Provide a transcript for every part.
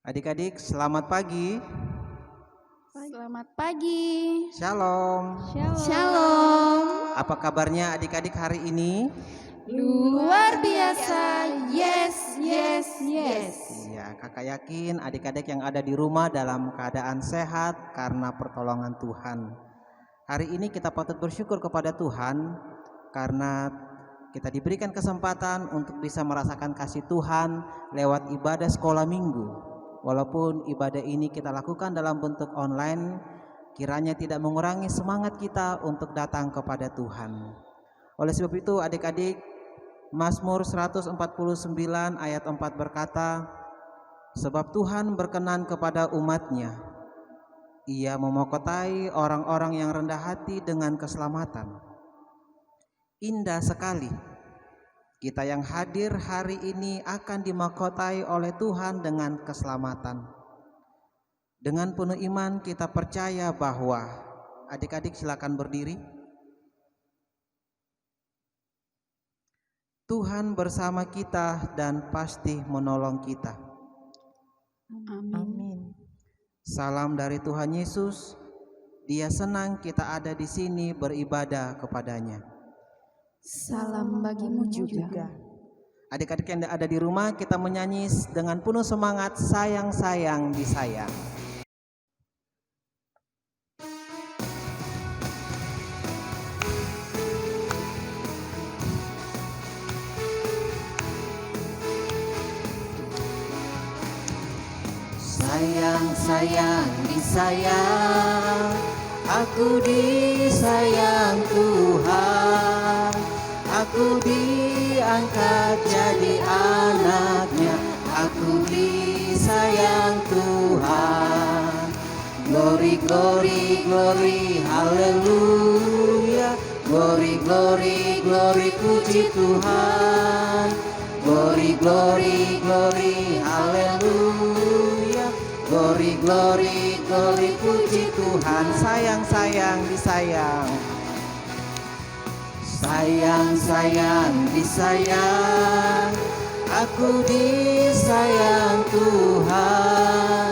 Adik-adik, selamat pagi. Selamat pagi. Shalom. Shalom. Apa kabarnya adik-adik hari ini? Luar biasa. Yes. Iya, kakak yakin adik-adik yang ada di rumah dalam keadaan sehat karena pertolongan Tuhan. Hari ini kita patut bersyukur kepada Tuhan karena kita diberikan kesempatan untuk bisa merasakan kasih Tuhan lewat ibadah sekolah minggu. Walaupun ibadah ini kita lakukan dalam bentuk online, kiranya tidak mengurangi semangat kita untuk datang kepada Tuhan. Oleh sebab itu adik-adik, Mazmur 149 ayat 4 berkata, sebab Tuhan berkenan kepada umat-Nya. Ia memahkotai orang-orang yang rendah hati dengan keselamatan. Indah sekali. Kita yang hadir hari ini akan dimahkotai oleh Tuhan dengan keselamatan. Dengan penuh iman kita percaya bahwa, adik-adik silakan berdiri. Tuhan bersama kita dan pasti menolong kita. Amin. Salam dari Tuhan Yesus. Dia senang kita ada di sini beribadah kepadanya. Salam bagimu juga. Adik-adik yang ada di rumah, kita menyanyi dengan penuh semangat, sayang-sayang disayang. Sayang-sayang disayang, aku disayang Tuhan. Aku diangkat jadi anak-Nya, aku disayang Tuhan. Glory, glory, glory, haleluya. Glory, glory, glory, puji Tuhan. Glory, glory, glory, haleluya. Glory, glory, glory, puji Tuhan. Sayang-sayang disayang. Sayang-sayang disayang, aku disayang Tuhan.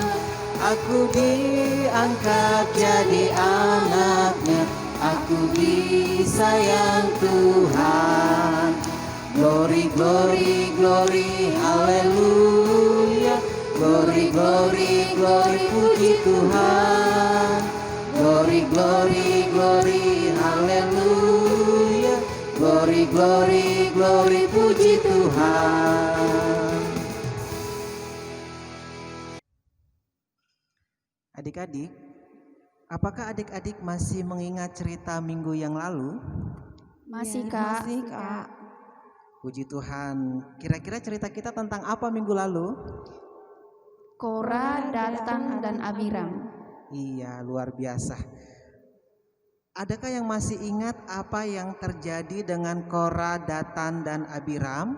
Aku diangkat jadi anak-Nya, aku disayang Tuhan. Glory, glory, glory, haleluya. Glory, glory, glory, puji Tuhan. Glory, glory, glory, haleluya. Glory, glory, glory, puji Tuhan. Adik-adik, apakah adik-adik masih mengingat cerita minggu yang lalu? Masih Kak. Puji Tuhan. Kira-kira cerita kita tentang apa minggu lalu? Kora, Datan, dan Abiram. Iya, luar biasa. Adakah yang masih ingat apa yang terjadi dengan Kora, Datan, dan Abiram?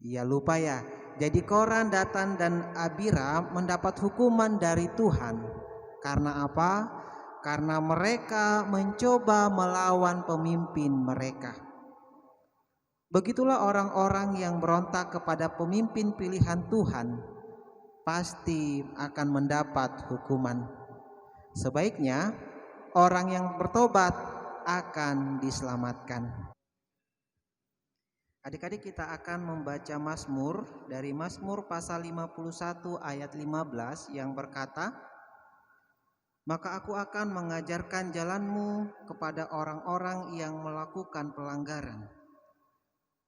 Iya, lupa ya. Jadi Kora, Datan, dan Abiram mendapat hukuman dari Tuhan. Karena apa? Karena mereka mencoba melawan pemimpin mereka. Begitulah orang-orang yang berontak kepada pemimpin pilihan Tuhan pasti akan mendapat hukuman. Sebaiknya orang yang bertobat akan diselamatkan. Adik-adik, kita akan membaca Mazmur dari Mazmur pasal 51 ayat 15 yang berkata, maka aku akan mengajarkan jalanmu kepada orang-orang yang melakukan pelanggaran,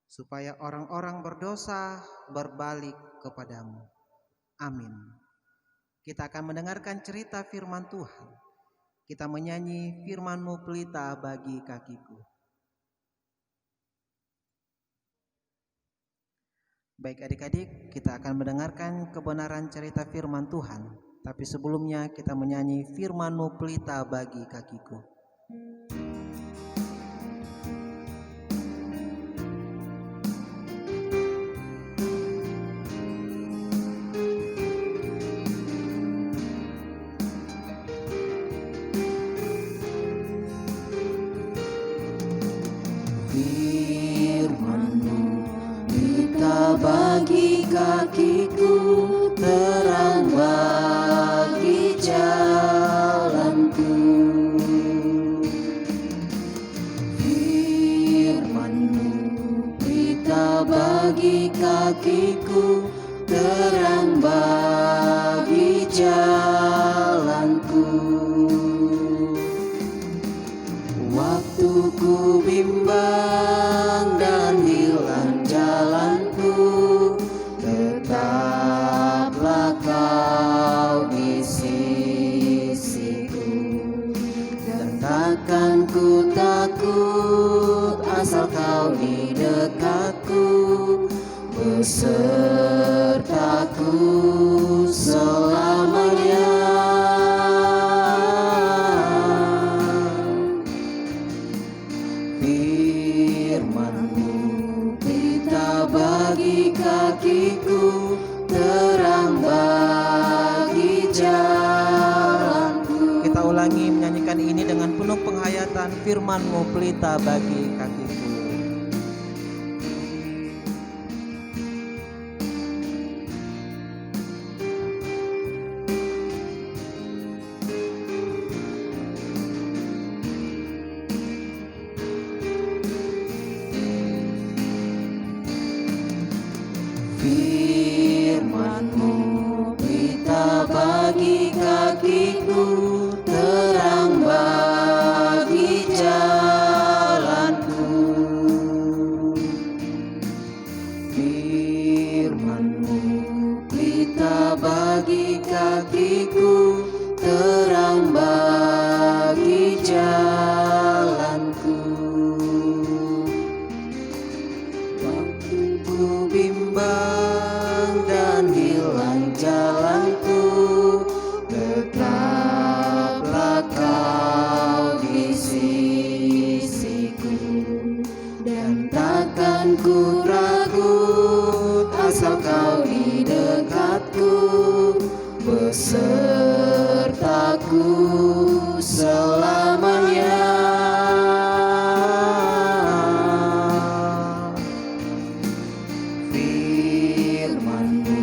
supaya orang-orang berdosa berbalik kepadamu. Amin. Kita akan mendengarkan cerita firman Tuhan. Kita menyanyi firman-Mu pelita bagi kakiku. Baik adik-adik, kita akan mendengarkan kebenaran cerita firman Tuhan. Tapi sebelumnya kita menyanyi firman-Mu pelita bagi kakiku. Firman-Mu pelita bagi kakiku, terang bagi jalanku. Firman-Mu pelita bagi kakiku, terang bagi jalanku. Waktu ku bimbang dan hilang jalanku, tetaplah Kau di sisiku. Dan takkan ku takut asal Kau di dekatku, besertaku selamanya. Firman-Mu pelita bagi kakiku, terang bagi jalanku. Kita ulangi menyanyikan ini dengan penuh penghayatan. Firman-Mu pelita bagi kakiku. Firman-Mu pelita bagi kakiku, terang bagi jalanku. Firman-Mu pelita bagi kakiku, terang bagi jalanku. Waktu ku bimbang dan hilang jalanku, tetaplah Kau di sisiku. Dan takkan ku ragu asal Kau di dekatku, besertaku selamanya. Firman-Mu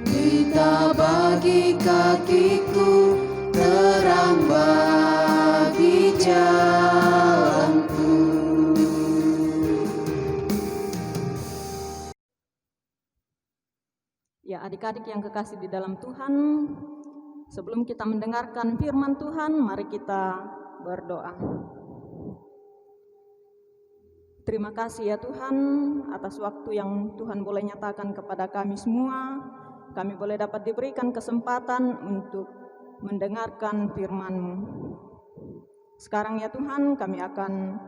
pelita bagi kakiku, terang bagi jalanku. Ya, adik-adik yang kekasih di dalam Tuhan, sebelum kita mendengarkan firman Tuhan, mari kita berdoa. Terima kasih ya Tuhan atas waktu yang Tuhan boleh nyatakan kepada kami semua. Kami boleh dapat diberikan kesempatan untuk mendengarkan firman-Mu. Sekarang ya Tuhan, kami akan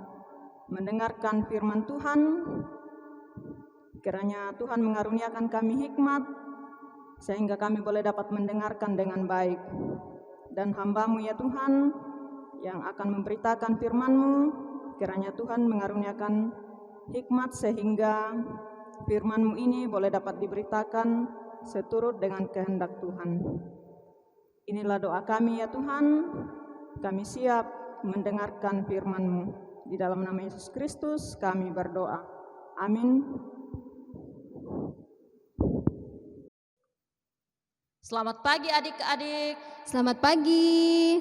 mendengarkan firman Tuhan. Kiranya Tuhan mengaruniakan kami hikmat, sehingga kami boleh dapat mendengarkan dengan baik. Dan hamba-Mu ya Tuhan, yang akan memberitakan firman-Mu, kiranya Tuhan mengaruniakan hikmat sehingga firman-Mu ini boleh dapat diberitakan seturut dengan kehendak Tuhan. Inilah doa kami ya Tuhan, kami siap mendengarkan firman-Mu. Di dalam nama Yesus Kristus kami berdoa. Amin. Selamat pagi adik-adik. Selamat pagi.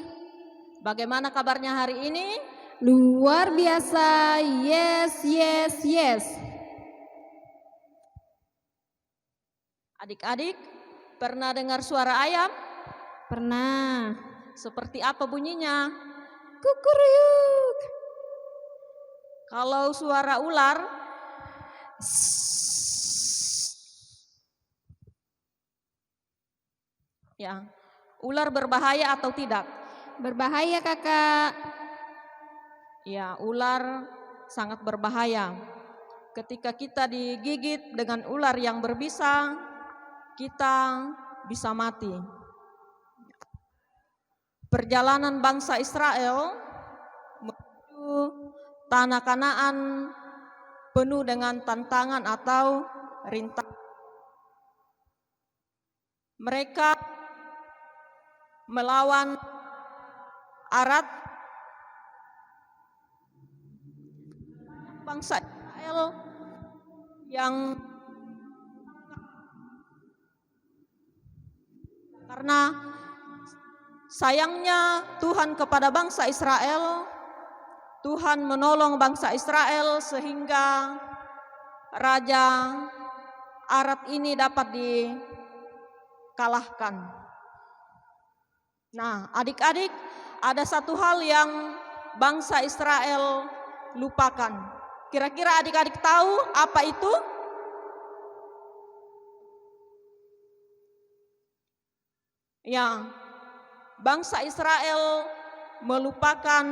Bagaimana kabarnya hari ini? Luar biasa. Yes, yes, yes. Adik-adik, pernah dengar suara ayam? Pernah. Seperti apa bunyinya? Kukuruyuk. Kalau suara ular? Ya, ular berbahaya atau tidak? Berbahaya, Kakak. Ya, ular sangat berbahaya. Ketika kita digigit dengan ular yang berbisa, kita bisa mati. Perjalanan bangsa Israel menuju tanah Kanaan penuh dengan tantangan atau rintangan. Mereka melawan Arad, bangsa Israel yang Karena sayangnya Tuhan kepada bangsa Israel, Tuhan menolong bangsa Israel sehingga Raja Arad ini dapat dikalahkan. Nah, adik-adik, ada satu hal yang bangsa Israel lupakan. Kira-kira adik-adik tahu apa itu? Ya, bangsa Israel melupakan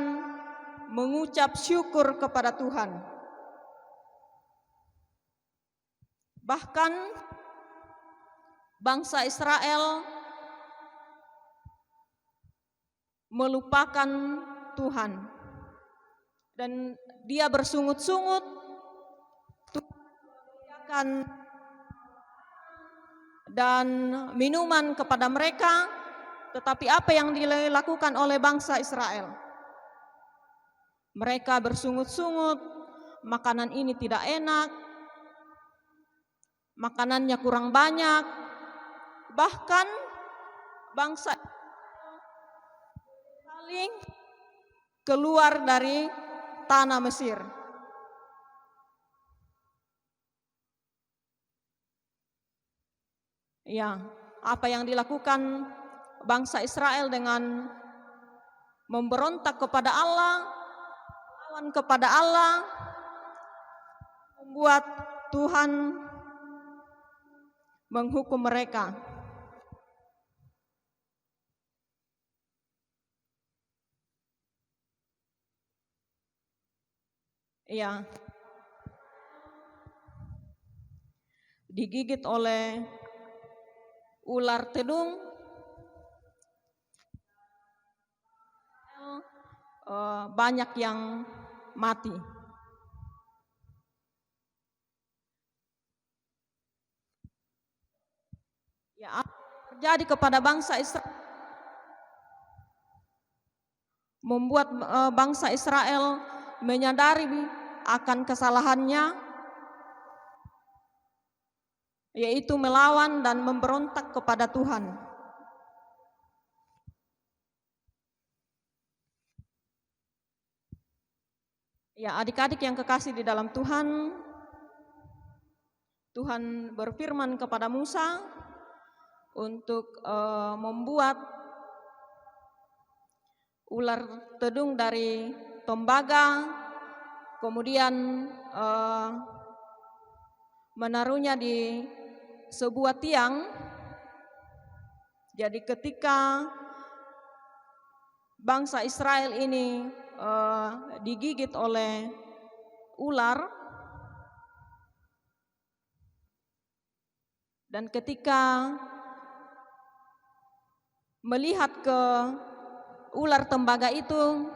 mengucap syukur kepada Tuhan. Bahkan bangsa Israel melupakan Tuhan dan dia bersungut-sungut Tuhan dan minuman kepada mereka, tetapi apa yang dilakukan oleh bangsa Israel? Mereka bersungut-sungut, makanan ini tidak enak, makanannya kurang banyak, bahkan bangsa saling keluar dari tanah Mesir. Ya, apa yang dilakukan bangsa Israel dengan memberontak kepada Allah, melawan kepada Allah, membuat Tuhan menghukum mereka. Ya, digigit oleh ular tedung, banyak yang mati. Ya, apa yang terjadi kepada bangsa Israel membuat bangsa Israel menyadari akan kesalahannya, yaitu melawan dan memberontak kepada Tuhan. Ya, adik-adik yang kekasih di dalam Tuhan, Tuhan berfirman kepada Musa untuk membuat ular tedung dari tembaga, kemudian menaruhnya di sebuah tiang. Jadi ketika bangsa Israel ini digigit oleh ular, dan ketika melihat ke ular tembaga itu,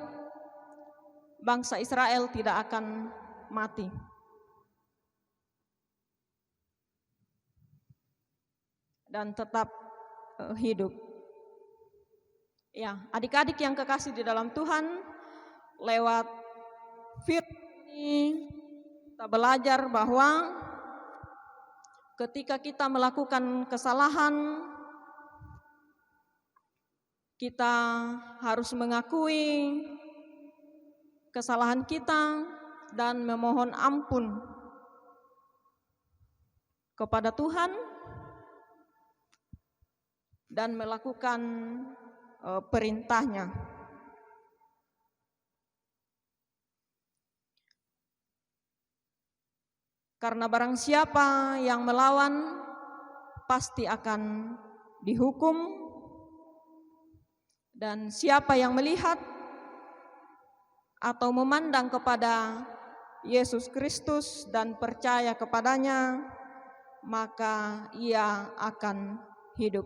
bangsa Israel tidak akan mati. Dan tetap hidup. Ya, adik-adik yang kekasih di dalam Tuhan, lewat firman ini kita belajar bahwa ketika kita melakukan kesalahan, kita harus mengakui kesalahan kita dan memohon ampun kepada Tuhan dan melakukan perintahnya. Karena barang siapa yang melawan pasti akan dihukum, dan siapa yang melihat atau memandang kepada Yesus Kristus dan percaya kepadanya, maka ia akan hidup.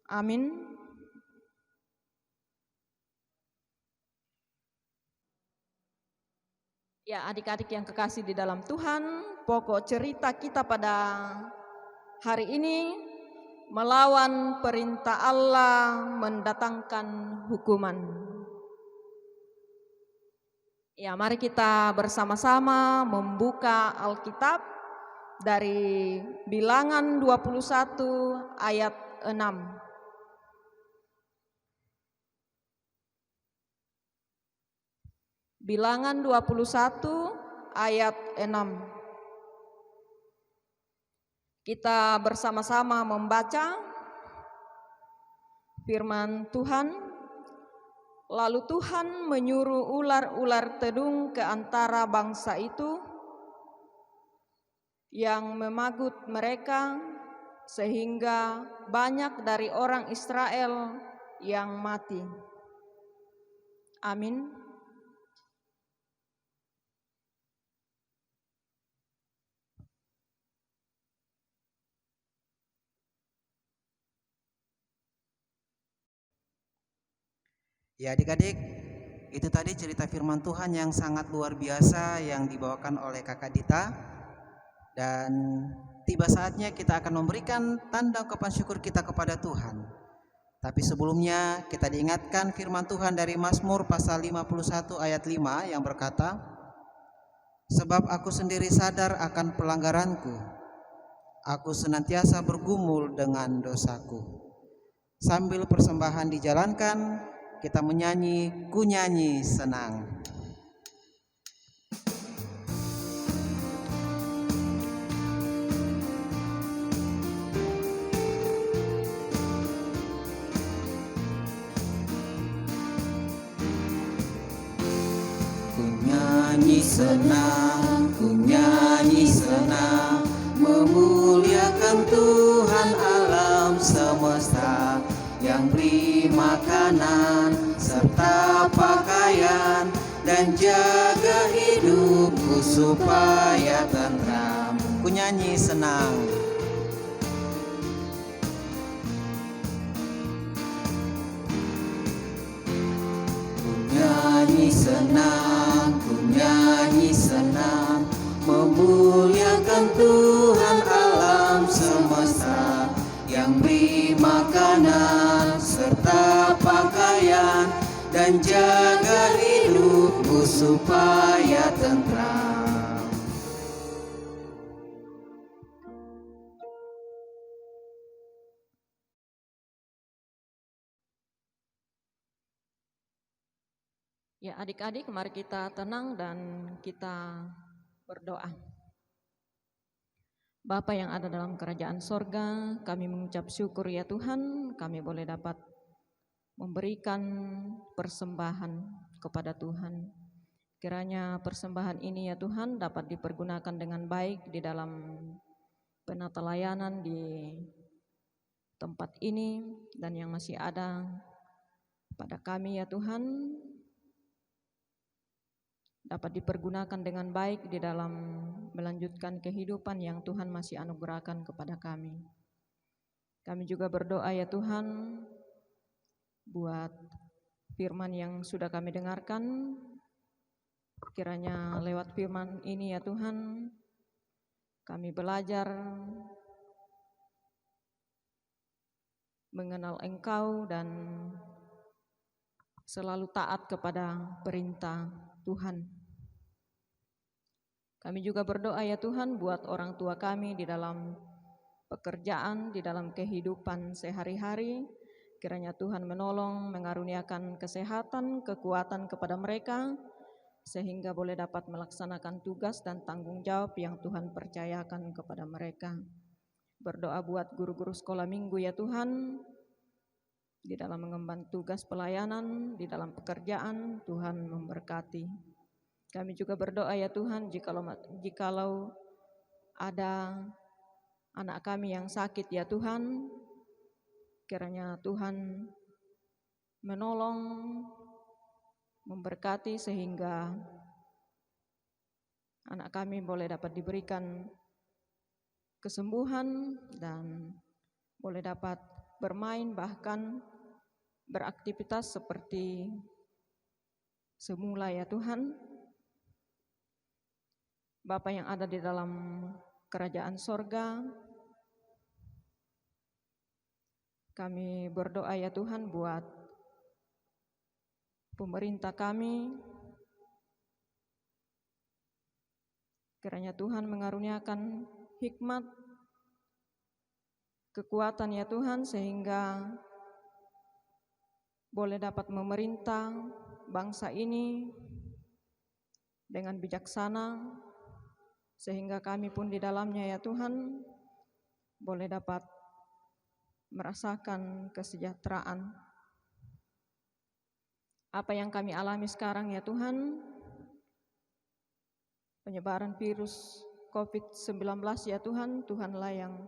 Amin. Ya, adik-adik yang kekasih di dalam Tuhan, pokok cerita kita pada hari ini, melawan perintah Allah mendatangkan hukuman. Ya, mari kita bersama-sama membuka Alkitab dari Bilangan 21 ayat 6. Bilangan 21 ayat 6. Kita bersama-sama membaca firman Tuhan. Lalu Tuhan menyuruh ular-ular tedung ke antara bangsa itu yang memagut mereka, sehingga banyak dari orang Israel yang mati. Amin. Ya adik-adik, itu tadi cerita firman Tuhan yang sangat luar biasa yang dibawakan oleh Kakak Dita. Dan tiba saatnya kita akan memberikan tanda ungkapan syukur kita kepada Tuhan. Tapi sebelumnya kita diingatkan firman Tuhan dari Mazmur pasal 51 ayat 5 yang berkata, "Sebab aku sendiri sadar akan pelanggaranku, aku senantiasa bergumul dengan dosaku." Sambil persembahan dijalankan, kita menyanyi "Ku Nyanyi Senang". Ku nyanyi senang, memuliakan Tuhan alam semesta, yang beri makanan serta pakaian, dan jaga hidupku supaya tentram. Ku nyanyi senang. Ku nyanyi senang, ku nyanyi senang, memuliakan Tuhan alam semesta, yang beri makanan serta pakaian, dan jaga hidupku supaya tentram. Ya adik-adik, mari kita tenang dan kita berdoa. Bapa yang ada dalam kerajaan sorga, kami mengucap syukur ya Tuhan, kami boleh dapat memberikan persembahan kepada Tuhan. Kiranya persembahan ini ya Tuhan dapat dipergunakan dengan baik di dalam penata layanan di tempat ini dan yang masih ada pada kami ya Tuhan, dapat dipergunakan dengan baik di dalam melanjutkan kehidupan yang Tuhan masih anugerahkan kepada kami. Kami juga berdoa ya Tuhan buat firman yang sudah kami dengarkan. Kiranya lewat firman ini ya Tuhan, kami belajar mengenal Engkau dan selalu taat kepada perintah Tuhan. Kami juga berdoa ya Tuhan buat orang tua kami di dalam pekerjaan, di dalam kehidupan sehari-hari. Kiranya Tuhan menolong, mengaruniakan kesehatan, kekuatan kepada mereka, sehingga boleh dapat melaksanakan tugas dan tanggung jawab yang Tuhan percayakan kepada mereka. Berdoa buat guru-guru sekolah minggu ya Tuhan, di dalam mengemban tugas pelayanan, di dalam pekerjaan, Tuhan memberkati. Kami juga berdoa ya Tuhan, jikalau ada anak kami yang sakit ya Tuhan, kiranya Tuhan menolong, memberkati sehingga anak kami boleh dapat diberikan kesembuhan dan boleh dapat bermain bahkan beraktivitas seperti semula ya Tuhan. Bapa yang ada di dalam kerajaan sorga, kami berdoa ya Tuhan buat pemerintah kami. Kiranya Tuhan mengaruniakan hikmat kekuatan ya Tuhan, sehingga boleh dapat memerintah bangsa ini dengan bijaksana, sehingga kami pun di dalamnya ya Tuhan boleh dapat merasakan kesejahteraan. Apa yang kami alami sekarang ya Tuhan, penyebaran virus COVID-19 ya Tuhan, Tuhanlah yang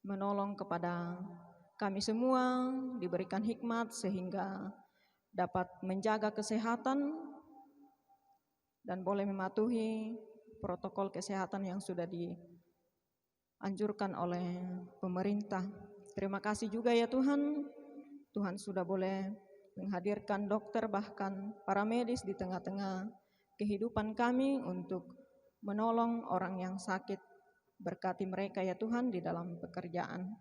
menolong kepada kami semua, diberikan hikmat sehingga dapat menjaga kesehatan dan boleh mematuhi protokol kesehatan yang sudah dianjurkan oleh pemerintah. Terima kasih juga ya Tuhan, Tuhan sudah boleh menghadirkan dokter bahkan para medis di tengah-tengah kehidupan kami untuk menolong orang yang sakit. Berkati mereka ya Tuhan di dalam pekerjaan.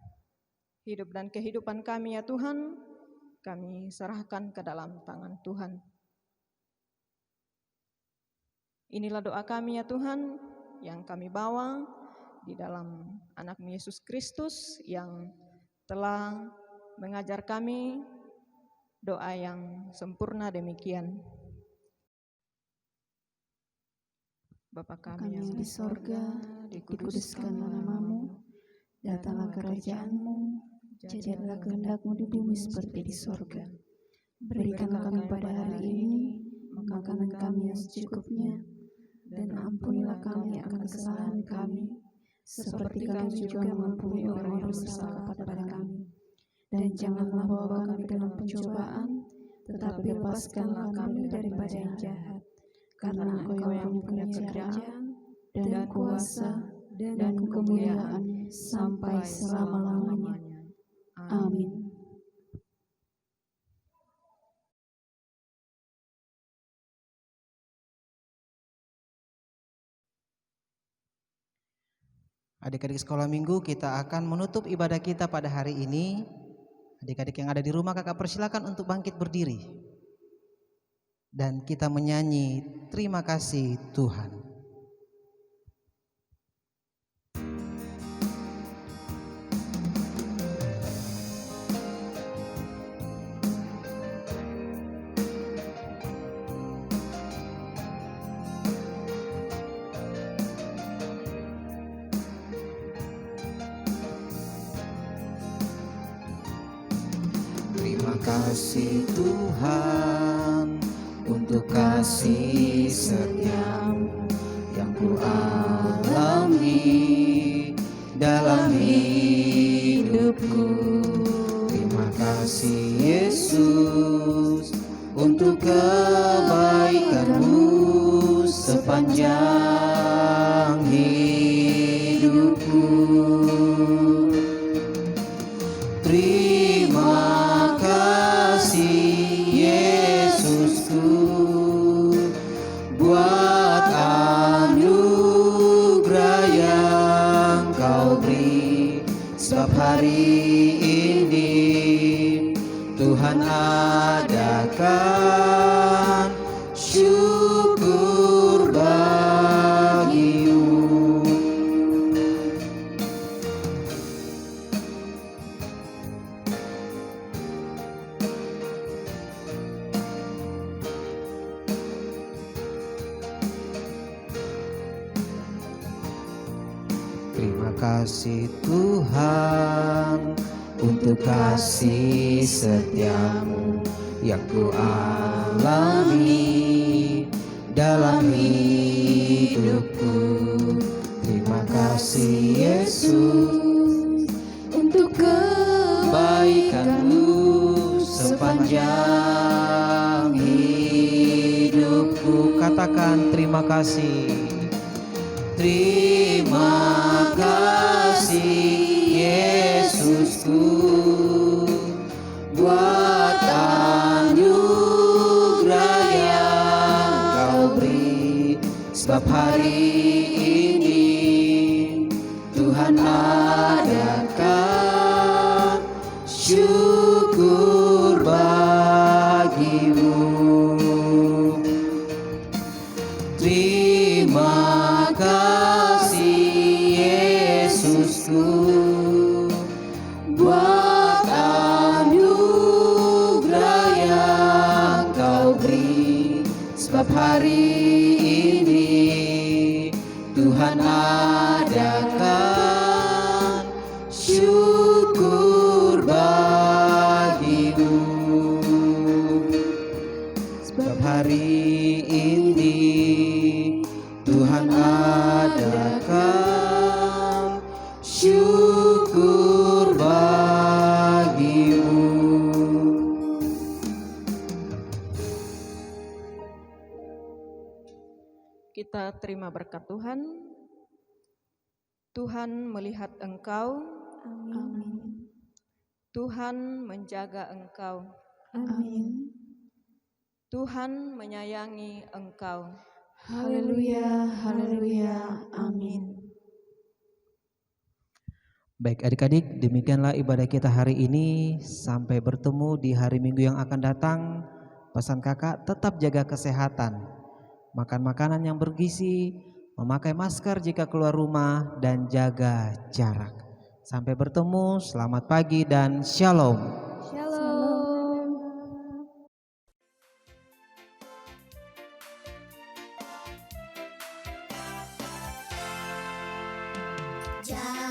Hidup dan kehidupan kami ya Tuhan, kami serahkan ke dalam tangan Tuhan. Inilah doa kami ya Tuhan yang kami bawa di dalam anak-Mu Yesus Kristus yang telah mengajar kami doa yang sempurna demikian. Bapa kami yang di sorga, dikuduskanlah nama-Mu, datanglah kerajaan-Mu, jadilah kehendak-Mu di bumi seperti di sorga. Berikanlah kami pada hari ini makanan kami yang secukupnya, dan ampunilah kami akan kesalahan kami, seperti kami juga mengampuni orang-orang bersalah kepada kami. Dan janganlah bawa kami dalam pencobaan, tetapi lepaskanlah kami daripada yang jahat. Karena Engkau yang punya kerajaan, dan kuasa, dan kemuliaan sampai selama-lamanya. Amin. Adik-adik sekolah minggu, kita akan menutup ibadah kita pada hari ini. Adik-adik yang ada di rumah, kakak persilakan untuk bangkit berdiri. Dan kita menyanyi Terima Kasih Tuhan. Terima kasih Tuhan untuk kasih setia-Mu yang ku alami dalam hidupku. Terima kasih Yesus untuk kebaikan-Mu sepanjang hidupku. Terima kasih Yesusku buat anugerah yang Kau beri, sebab hari ini Tuhan adakan syukur bagi-Mu. Terima kasih Tuhan untuk kasih setia-Mu yang ku alami dalam hidupku. Terima kasih Yesus untuk kebaikan-Mu sepanjang hidupku. Katakan terima kasih. Terima kasih Yesusku buat anugerah yang Kau beri, sebab hari ini Tuhan adakan syukur bagi-Mu. Terima kasih Yesusku sebab hari ini Tuhan adakan syukur bagimu. Sebab hari ini Tuhan adakan syukur bagimu. Kita terima berkat Tuhan. Tuhan melihat engkau, Amin. Tuhan menjaga engkau, Amin. Tuhan menyayangi engkau. Haleluya, haleluya, amin. Baik adik-adik, demikianlah ibadah kita hari ini. Sampai bertemu di hari Minggu yang akan datang. Pesan kakak, tetap jaga kesehatan, makan makanan yang bergizi, memakai masker jika keluar rumah, dan jaga jarak. Sampai bertemu, selamat pagi dan shalom. Shalom. Jangan